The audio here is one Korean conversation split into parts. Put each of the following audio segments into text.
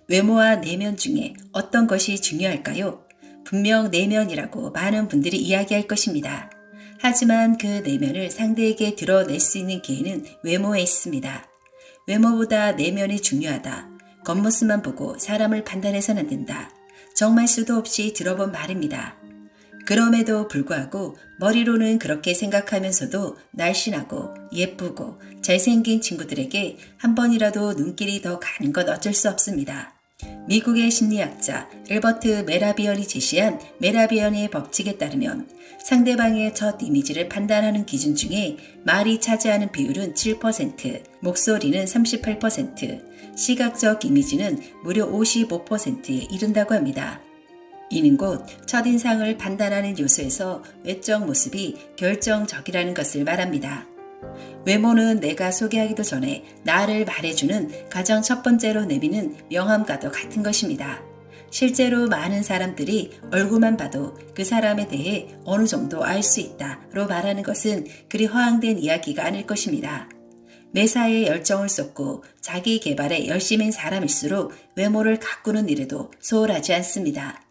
외모와 내면 중에 어떤 것이 중요할까요? 분명 내면이라고 많은 분들이 이야기할 것입니다. 하지만 그 내면을 상대에게 드러낼 수 있는 기회는 외모에 있습니다. 외모보다 내면이 중요하다. 겉모습만 보고 사람을 판단해서는 안 된다. 정말 수도 없이 들어본 말입니다. 그럼에도 불구하고 머리로는 그렇게 생각하면서도 날씬하고 예쁘고 잘생긴 친구들에게 한 번이라도 눈길이 더 가는 건 어쩔 수 없습니다. 미국의 심리학자 엘버트 메라비언이 제시한 메라비언의 법칙에 따르면 상대방의 첫 이미지를 판단하는 기준 중에 말이 차지하는 비율은 7%, 목소리는 38%, 시각적 이미지는 무려 55%에 이른다고 합니다. 이는 곧 첫인상을 판단하는 요소에서 외적 모습이 결정적이라는 것을 말합니다. 외모는 내가 소개하기도 전에 나를 말해주는 가장 첫 번째로 내미는 명함과도 같은 것입니다. 실제로 많은 사람들이 얼굴만 봐도 그 사람에 대해 어느 정도 알 수 있다로 말하는 것은 그리 허황된 이야기가 아닐 것입니다. 매사에 열정을 쏟고 자기 개발에 열심인 사람일수록 외모를 가꾸는 일에도 소홀하지 않습니다.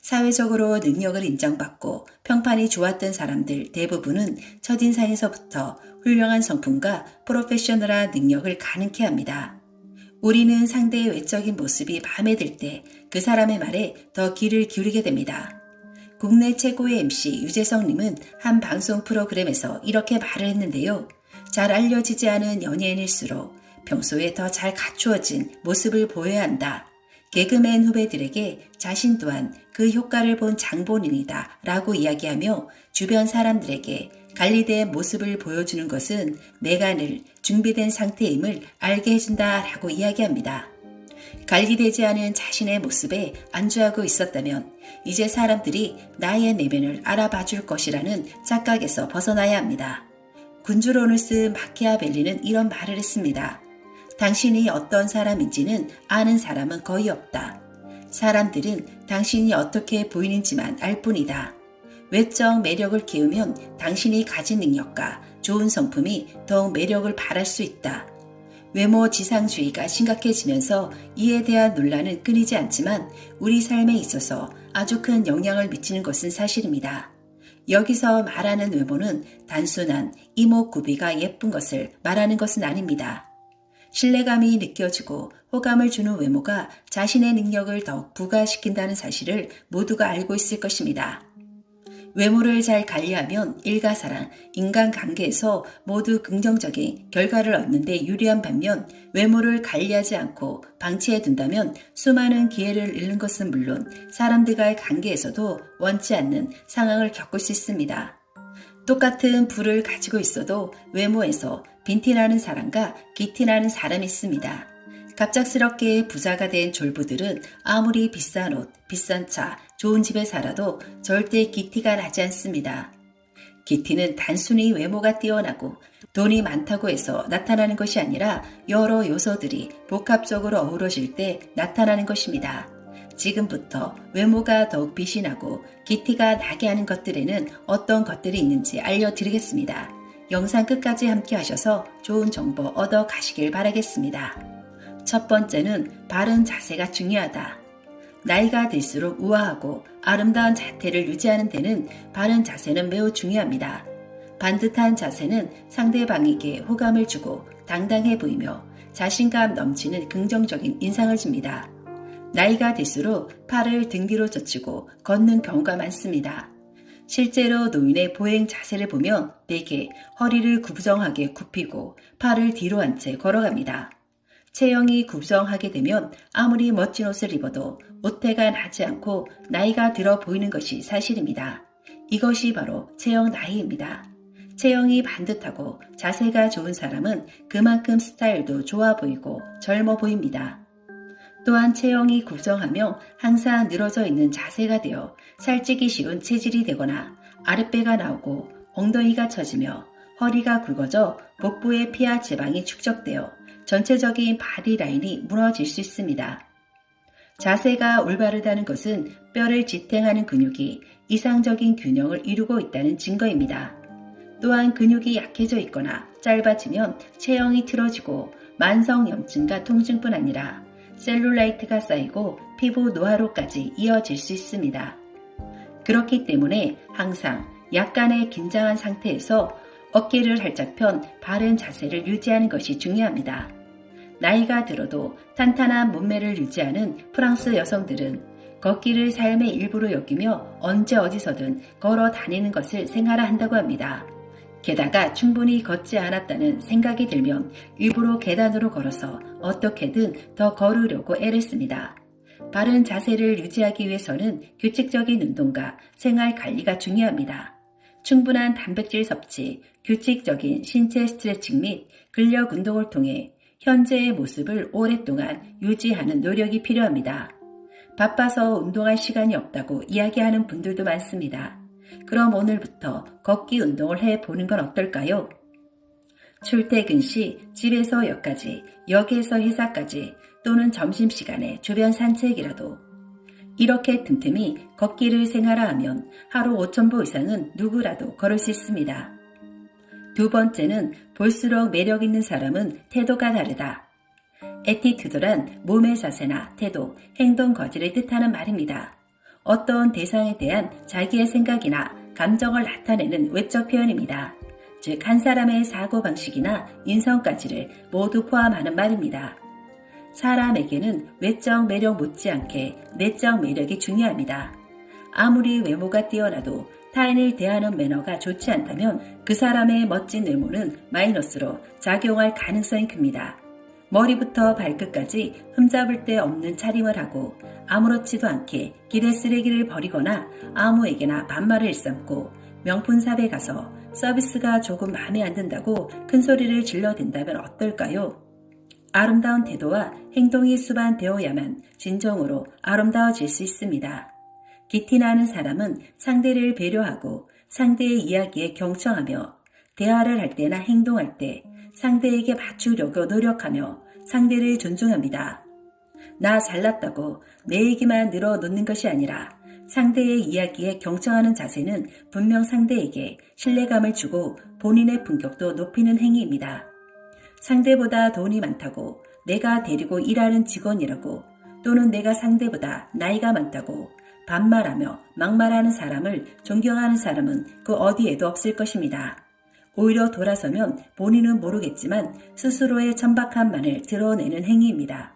사회적으로 능력을 인정받고 평판이 좋았던 사람들 대부분은 첫인상에서부터 훌륭한 성품과 프로페셔널한 능력을 가능케 합니다. 우리는 상대의 외적인 모습이 마음에 들 때 그 사람의 말에 더 귀를 기울이게 됩니다. 국내 최고의 MC 유재석님은 한 방송 프로그램에서 이렇게 말을 했는데요. 잘 알려지지 않은 연예인일수록 평소에 더 잘 갖추어진 모습을 보여야 한다. 개그맨 후배들에게 자신 또한 그 효과를 본 장본인이다 라고 이야기하며 주변 사람들에게 관리된 모습을 보여주는 것은 내가 늘 준비된 상태임을 알게 해준다 라고 이야기합니다. 관리되지 않은 자신의 모습에 안주하고 있었다면 이제 사람들이 나의 내면을 알아봐 줄 것이라는 착각에서 벗어나야 합니다. 군주론을 쓴 마키아벨리는 이런 말을 했습니다. 당신이 어떤 사람인지는 아는 사람은 거의 없다. 사람들은 당신이 어떻게 보이는지만 알 뿐이다. 외적 매력을 키우면 당신이 가진 능력과 좋은 성품이 더욱 매력을 발할 수 있다. 외모 지상주의가 심각해지면서 이에 대한 논란은 끊이지 않지만 우리 삶에 있어서 아주 큰 영향을 미치는 것은 사실입니다. 여기서 말하는 외모는 단순한 이목구비가 예쁜 것을 말하는 것은 아닙니다. 신뢰감이 느껴지고 호감을 주는 외모가 자신의 능력을 더욱 부각시킨다는 사실을 모두가 알고 있을 것입니다. 외모를 잘 관리하면 일가사랑, 인간관계에서 모두 긍정적인 결과를 얻는 데 유리한 반면 외모를 관리하지 않고 방치해 둔다면 수많은 기회를 잃는 것은 물론 사람들과의 관계에서도 원치 않는 상황을 겪을 수 있습니다. 똑같은 부를 가지고 있어도 외모에서 빈티나는 사람과 기티나는 사람이 있습니다. 갑작스럽게 부자가 된 졸부들은 아무리 비싼 옷, 비싼 차, 좋은 집에 살아도 절대 기티가 나지 않습니다. 기티는 단순히 외모가 뛰어나고 돈이 많다고 해서 나타나는 것이 아니라 여러 요소들이 복합적으로 어우러질 때 나타나는 것입니다. 지금부터 외모가 더욱 빛이 나고 기티가 나게 하는 것들에는 어떤 것들이 있는지 알려드리겠습니다. 영상 끝까지 함께 하셔서 좋은 정보 얻어 가시길 바라겠습니다. 첫 번째는 바른 자세가 중요하다. 나이가 들수록 우아하고 아름다운 자태를 유지하는 데는 바른 자세는 매우 중요합니다. 반듯한 자세는 상대방에게 호감을 주고 당당해 보이며 자신감 넘치는 긍정적인 인상을 줍니다. 나이가 들수록 팔을 등 뒤로 젖히고 걷는 경우가 많습니다. 실제로 노인의 보행 자세를 보면 대개 허리를 구부정하게 굽히고 팔을 뒤로 한 채 걸어갑니다. 체형이 구부정하게 되면 아무리 멋진 옷을 입어도 옷태가 나지 않고 나이가 들어 보이는 것이 사실입니다. 이것이 바로 체형 나이입니다. 체형이 반듯하고 자세가 좋은 사람은 그만큼 스타일도 좋아 보이고 젊어 보입니다. 또한 체형이 구부정하며 항상 늘어져 있는 자세가 되어 살찌기 쉬운 체질이 되거나 아랫배가 나오고 엉덩이가 처지며 허리가 굵어져 복부의 피하 지방이 축적되어 전체적인 바디라인이 무너질 수 있습니다. 자세가 올바르다는 것은 뼈를 지탱하는 근육이 이상적인 균형을 이루고 있다는 증거입니다. 또한 근육이 약해져 있거나 짧아지면 체형이 틀어지고 만성염증과 통증뿐 아니라 셀룰라이트가 쌓이고 피부 노화로까지 이어질 수 있습니다. 그렇기 때문에 항상 약간의 긴장한 상태에서 어깨를 살짝 편 바른 자세를 유지하는 것이 중요합니다. 나이가 들어도 탄탄한 몸매를 유지하는 프랑스 여성들은 걷기를 삶의 일부로 여기며 언제 어디서든 걸어 다니는 것을 생활화한다고 합니다. 게다가 충분히 걷지 않았다는 생각이 들면 일부러 계단으로 걸어서 어떻게든 더 걸으려고 애를 씁니다. 바른 자세를 유지하기 위해서는 규칙적인 운동과 생활 관리가 중요합니다. 충분한 단백질 섭취, 규칙적인 신체 스트레칭 및 근력 운동을 통해 현재의 모습을 오랫동안 유지하는 노력이 필요합니다. 바빠서 운동할 시간이 없다고 이야기하는 분들도 많습니다. 그럼 오늘부터 걷기 운동을 해보는 건 어떨까요? 출퇴근 시 집에서 역까지, 역에서 회사까지 또는 점심시간에 주변 산책이라도 이렇게 틈틈이 걷기를 생활화하면 하루 5,000보 이상은 누구라도 걸을 수 있습니다. 두 번째는 볼수록 매력 있는 사람은 태도가 다르다. 애티튜드란 몸의 자세나 태도, 행동 거지를 뜻하는 말입니다. 어떤 대상에 대한 자기의 생각이나 감정을 나타내는 외적 표현입니다. 즉, 한 사람의 사고방식이나 인성까지를 모두 포함하는 말입니다. 사람에게는 외적 매력 못지않게 내적 매력이 중요합니다. 아무리 외모가 뛰어나도 타인을 대하는 매너가 좋지 않다면 그 사람의 멋진 외모는 마이너스로 작용할 가능성이 큽니다. 머리부터 발끝까지 흠잡을 데 없는 차림을 하고 아무렇지도 않게 길에 쓰레기를 버리거나 아무에게나 반말을 일삼고 명품샵에 가서 서비스가 조금 마음에 안 든다고 큰 소리를 질러댄다면 어떨까요? 아름다운 태도와 행동이 수반되어야만 진정으로 아름다워질 수 있습니다. 기티나는 사람은 상대를 배려하고 상대의 이야기에 경청하며 대화를 할 때나 행동할 때 상대에게 맞추려고 노력하며 상대를 존중합니다. 나 잘났다고 내 얘기만 늘어놓는 것이 아니라 상대의 이야기에 경청하는 자세는 분명 상대에게 신뢰감을 주고 본인의 품격도 높이는 행위입니다. 상대보다 돈이 많다고 내가 데리고 일하는 직원이라고 또는 내가 상대보다 나이가 많다고 반말하며 막말하는 사람을 존경하는 사람은 그 어디에도 없을 것입니다. 오히려 돌아서면 본인은 모르겠지만 스스로의 천박함만을 드러내는 행위입니다.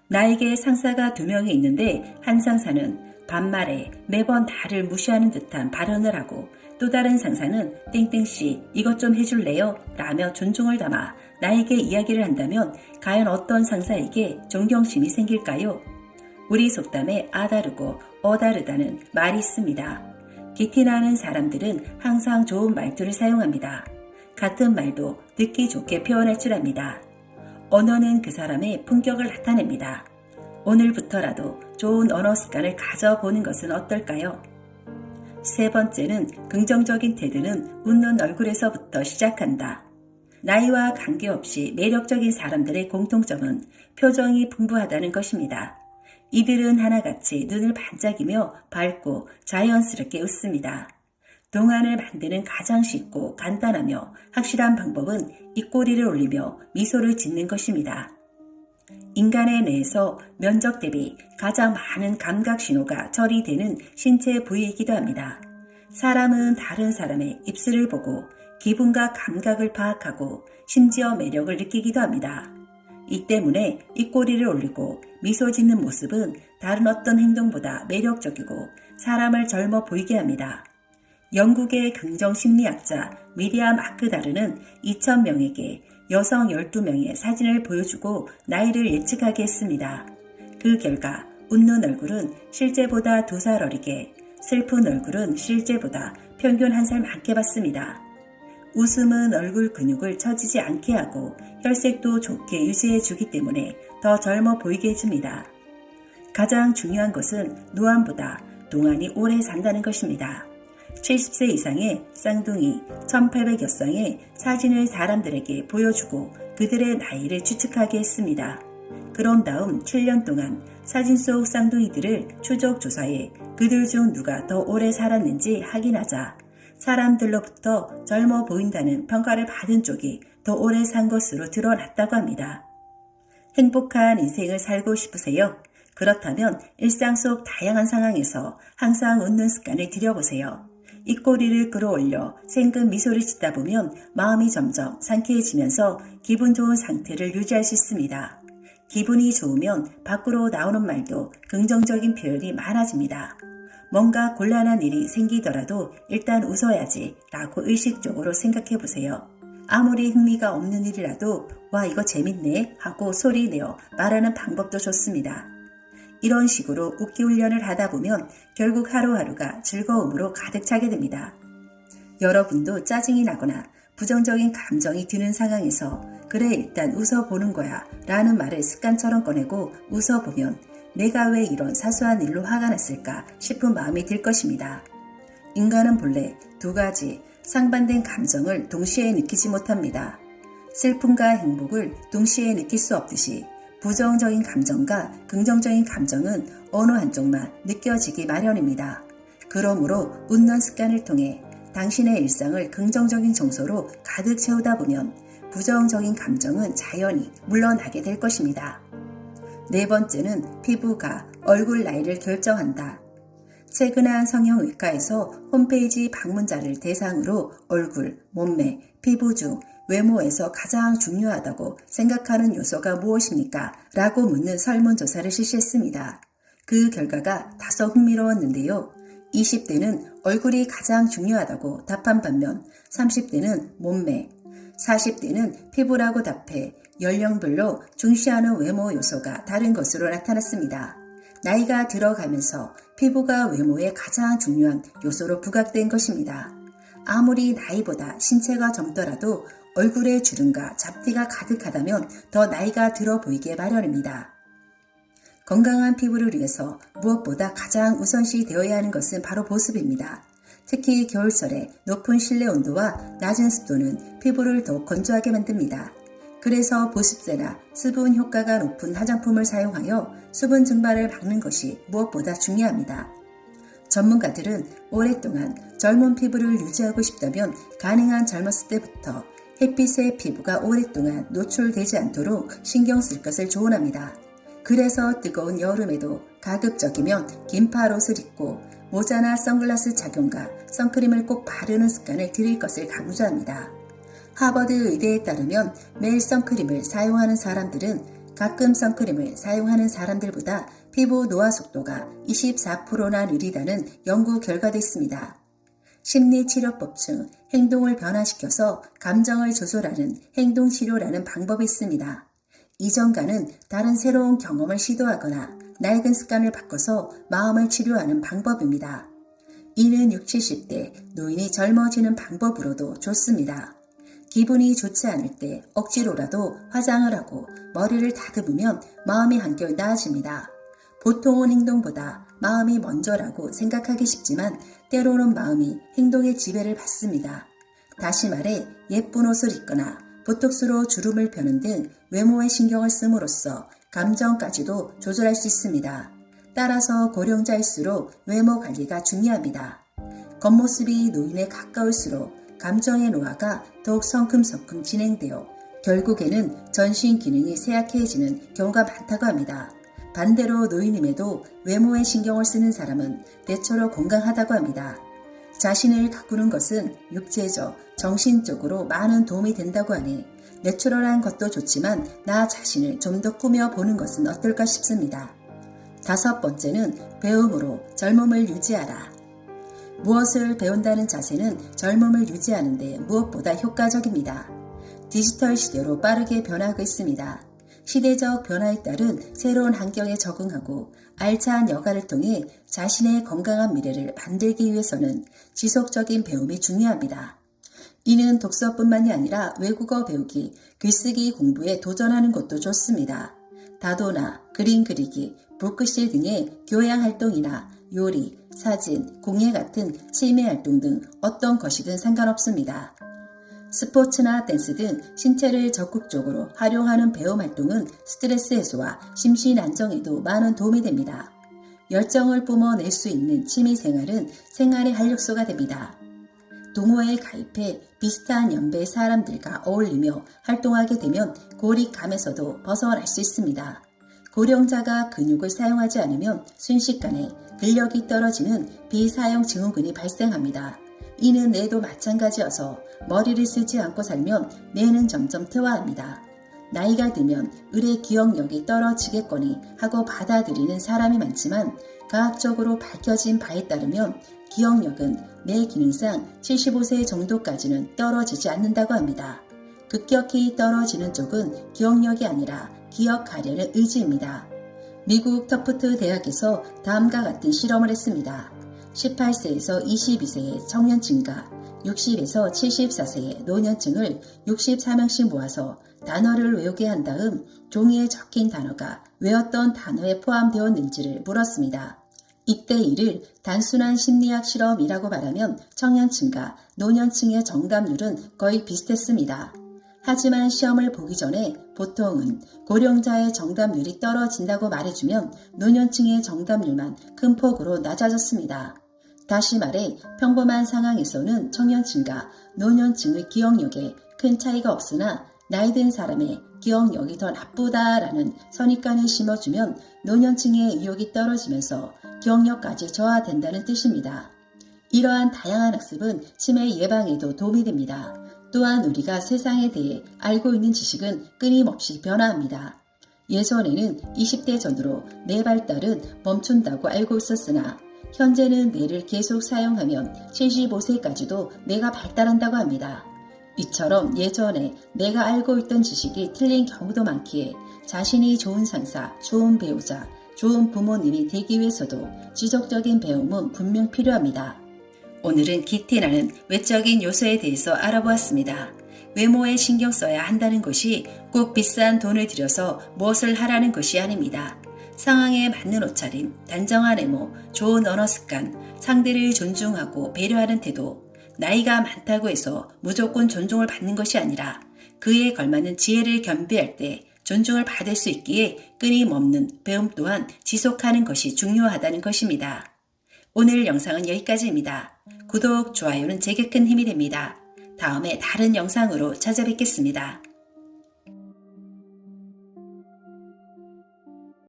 나에게 상사가 2명이 있는데 한 상사는 반말에 매번 나를 무시하는 듯한 발언을 하고 또 다른 상사는 땡땡씨 이것 좀 해줄래요? 라며 존중을 담아 나에게 이야기를 한다면 과연 어떤 상사에게 존경심이 생길까요? 우리 속담에 아다르고 어다르다는 말이 있습니다. 기티나는 사람들은 항상 좋은 말투를 사용합니다. 같은 말도 듣기 좋게 표현할 줄 압니다. 언어는 그 사람의 품격을 나타냅니다. 오늘부터라도 좋은 언어 습관을 가져보는 것은 어떨까요? 세 번째는 긍정적인 태도는 웃는 얼굴에서부터 시작한다. 나이와 관계없이 매력적인 사람들의 공통점은 표정이 풍부하다는 것입니다. 이들은 하나같이 눈을 반짝이며 밝고 자연스럽게 웃습니다. 동안을 만드는 가장 쉽고 간단하며 확실한 방법은 입꼬리를 올리며 미소를 짓는 것입니다. 인간의 뇌에서 면적 대비 가장 많은 감각 신호가 처리되는 신체 부위이기도 합니다. 사람은 다른 사람의 입술을 보고 기분과 감각을 파악하고 심지어 매력을 느끼기도 합니다. 이 때문에 입꼬리를 올리고 미소 짓는 모습은 다른 어떤 행동보다 매력적이고 사람을 젊어 보이게 합니다. 영국의 긍정심리학자 미리암 아크다르는 2,000명에게 여성 12명의 사진을 보여주고 나이를 예측하게 했습니다. 그 결과 웃는 얼굴은 실제보다 2살 어리게, 슬픈 얼굴은 실제보다 평균 1살 많게 봤습니다. 웃음은 얼굴 근육을 처지지 않게 하고 혈색도 좋게 유지해 주기 때문에 더 젊어 보이게 해줍니다. 가장 중요한 것은 노안보다 동안이 오래 산다는 것입니다. 70세 이상의 쌍둥이 1800여 쌍의 사진을 사람들에게 보여주고 그들의 나이를 추측하게 했습니다. 그런 다음 7년 동안 사진 속 쌍둥이들을 추적 조사해 그들 중 누가 더 오래 살았는지 확인하자 사람들로부터 젊어 보인다는 평가를 받은 쪽이 더 오래 산 것으로 드러났다고 합니다. 행복한 인생을 살고 싶으세요? 그렇다면 일상 속 다양한 상황에서 항상 웃는 습관을 들여보세요. 입꼬리를 끌어올려 생근 미소를 짓다 보면 마음이 점점 상쾌해지면서 기분 좋은 상태를 유지할 수 있습니다. 기분이 좋으면 밖으로 나오는 말도 긍정적인 표현이 많아집니다. 뭔가 곤란한 일이 생기더라도 일단 웃어야지 라고 의식적으로 생각해 보세요. 아무리 흥미가 없는 일이라도 와 이거 재밌네 하고 소리내어 말하는 방법도 좋습니다. 이런 식으로 웃기 훈련을 하다 보면 결국 하루하루가 즐거움으로 가득 차게 됩니다. 여러분도 짜증이 나거나 부정적인 감정이 드는 상황에서 그래 일단 웃어보는 거야 라는 말을 습관처럼 꺼내고 웃어보면 내가 왜 이런 사소한 일로 화가 났을까 싶은 마음이 들 것입니다. 인간은 본래 두 가지 상반된 감정을 동시에 느끼지 못합니다. 슬픔과 행복을 동시에 느낄 수 없듯이 부정적인 감정과 긍정적인 감정은 어느 한쪽만 느껴지기 마련입니다. 그러므로 웃는 습관을 통해 당신의 일상을 긍정적인 정서로 가득 채우다 보면 부정적인 감정은 자연히 물러나게 될 것입니다. 네 번째는 피부가 얼굴 나이를 결정한다. 최근 한 성형외과에서 홈페이지 방문자를 대상으로 얼굴, 몸매, 피부 중 외모에서 가장 중요하다고 생각하는 요소가 무엇입니까? 라고 묻는 설문조사를 실시했습니다. 그 결과가 다소 흥미로웠는데요. 20대는 얼굴이 가장 중요하다고 답한 반면 30대는 몸매, 40대는 피부라고 답해 연령별로 중시하는 외모 요소가 다른 것으로 나타났습니다. 나이가 들어가면서 피부가 외모에 가장 중요한 요소로 부각된 것입니다. 아무리 나이보다 신체가 젊더라도 얼굴에 주름과 잡티가 가득하다면 더 나이가 들어 보이게 마련입니다. 건강한 피부를 위해서 무엇보다 가장 우선시 되어야 하는 것은 바로 보습입니다. 특히 겨울철에 높은 실내 온도와 낮은 습도는 피부를 더욱 건조하게 만듭니다. 그래서 보습제나 수분 효과가 높은 화장품을 사용하여 수분 증발을 막는 것이 무엇보다 중요합니다. 전문가들은 오랫동안 젊은 피부를 유지하고 싶다면 가능한 젊었을 때부터 햇빛에 피부가 오랫동안 노출되지 않도록 신경 쓸 것을 조언합니다. 그래서 뜨거운 여름에도 가급적이면 긴팔 옷을 입고 모자나 선글라스 착용과 선크림을 꼭 바르는 습관을 들일 것을 강조합니다. 하버드 의대에 따르면 매일 선크림을 사용하는 사람들은 가끔 선크림을 사용하는 사람들보다 피부 노화 속도가 24%나 느리다는 연구 결과도 있습니다. 심리치료법 중 행동을 변화시켜서 감정을 조절하는 행동치료라는 방법이 있습니다. 이전과는 다른 새로운 경험을 시도하거나 낡은 습관을 바꿔서 마음을 치료하는 방법입니다. 이는 60, 70대 노인이 젊어지는 방법으로도 좋습니다. 기분이 좋지 않을 때 억지로라도 화장을 하고 머리를 다듬으면 마음이 한결 나아집니다. 보통은 행동보다 마음이 먼저라고 생각하기 쉽지만 때로는 마음이 행동의 지배를 받습니다. 다시 말해 예쁜 옷을 입거나 보톡스로 주름을 펴는 등 외모에 신경을 씀으로써 감정까지도 조절할 수 있습니다. 따라서 고령자일수록 외모 관리가 중요합니다. 겉모습이 노인에 가까울수록 감정의 노화가 더욱 성큼성큼 진행되어 결국에는 전신 기능이 쇠약해지는 경우가 많다고 합니다. 반대로 노인임에도 외모에 신경을 쓰는 사람은 대체로 건강하다고 합니다. 자신을 가꾸는 것은 육체적, 정신적으로 많은 도움이 된다고 하니 내추럴한 것도 좋지만 나 자신을 좀 더 꾸며보는 것은 어떨까 싶습니다. 다섯 번째는 배움으로 젊음을 유지하라. 무엇을 배운다는 자세는 젊음을 유지하는 데 무엇보다 효과적입니다. 디지털 시대로 빠르게 변하고 있습니다. 시대적 변화에 따른 새로운 환경에 적응하고 알찬 여가를 통해 자신의 건강한 미래를 만들기 위해서는 지속적인 배움이 중요합니다. 이는 독서뿐만이 아니라 외국어 배우기, 글쓰기 공부에 도전하는 것도 좋습니다. 다도나 그림 그리기, 붓글씨 등의 교양 활동이나 요리, 사진, 공예 같은 취미 활동 등 어떤 것이든 상관없습니다. 스포츠나 댄스 등 신체를 적극적으로 활용하는 배움 활동은 스트레스 해소와 심신 안정에도 많은 도움이 됩니다. 열정을 뿜어낼 수 있는 취미 생활은 생활의 활력소가 됩니다. 동호회에 가입해 비슷한 연배 사람들과 어울리며 활동하게 되면 고립감에서도 벗어날 수 있습니다. 고령자가 근육을 사용하지 않으면 순식간에 근력이 떨어지는 비사용 증후군이 발생합니다. 이는 뇌도 마찬가지여서 머리를 쓰지 않고 살면 뇌는 점점 퇴화합니다. 나이가 들면 의례 기억력이 떨어지겠거니 하고 받아들이는 사람이 많지만 과학적으로 밝혀진 바에 따르면 기억력은 뇌 기능상 75세 정도까지는 떨어지지 않는다고 합니다. 급격히 떨어지는 쪽은 기억력이 아니라 기억하려는 의지입니다. 미국 터프트 대학에서 다음과 같은 실험을 했습니다. 18세에서 22세의 청년층과 60에서 74세의 노년층을 64명씩 모아서 단어를 외우게 한 다음 종이에 적힌 단어가 외웠던 단어에 포함되었는지를 물었습니다. 이때 이를 단순한 심리학 실험이라고 말하면 청년층과 노년층의 정답률은 거의 비슷했습니다. 하지만 시험을 보기 전에 보통은 고령자의 정답률이 떨어진다고 말해주면 노년층의 정답률만 큰 폭으로 낮아졌습니다. 다시 말해 평범한 상황에서는 청년층과 노년층의 기억력에 큰 차이가 없으나 나이 든 사람의 기억력이 더 나쁘다라는 선입관을 심어주면 노년층의 의욕이 떨어지면서 기억력까지 저하된다는 뜻입니다. 이러한 다양한 학습은 치매 예방에도 도움이 됩니다. 또한 우리가 세상에 대해 알고 있는 지식은 끊임없이 변화합니다. 예전에는 20대 전후로 뇌 발달은 멈춘다고 알고 있었으나 현재는 뇌를 계속 사용하면 75세까지도 뇌가 발달한다고 합니다. 이처럼 예전에 내가 알고 있던 지식이 틀린 경우도 많기에 자신이 좋은 상사, 좋은 배우자, 좋은 부모님이 되기 위해서도 지속적인 배움은 분명 필요합니다. 오늘은 기티라는 외적인 요소에 대해서 알아보았습니다. 외모에 신경 써야 한다는 것이 꼭 비싼 돈을 들여서 무엇을 하라는 것이 아닙니다. 상황에 맞는 옷차림, 단정한 외모, 좋은 언어 습관, 상대를 존중하고 배려하는 태도, 나이가 많다고 해서 무조건 존중을 받는 것이 아니라 그에 걸맞는 지혜를 겸비할 때 존중을 받을 수 있기에 끊임없는 배움 또한 지속하는 것이 중요하다는 것입니다. 오늘 영상은 여기까지입니다. 구독, 좋아요는 제게 큰 힘이 됩니다. 다음에 다른 영상으로 찾아뵙겠습니다.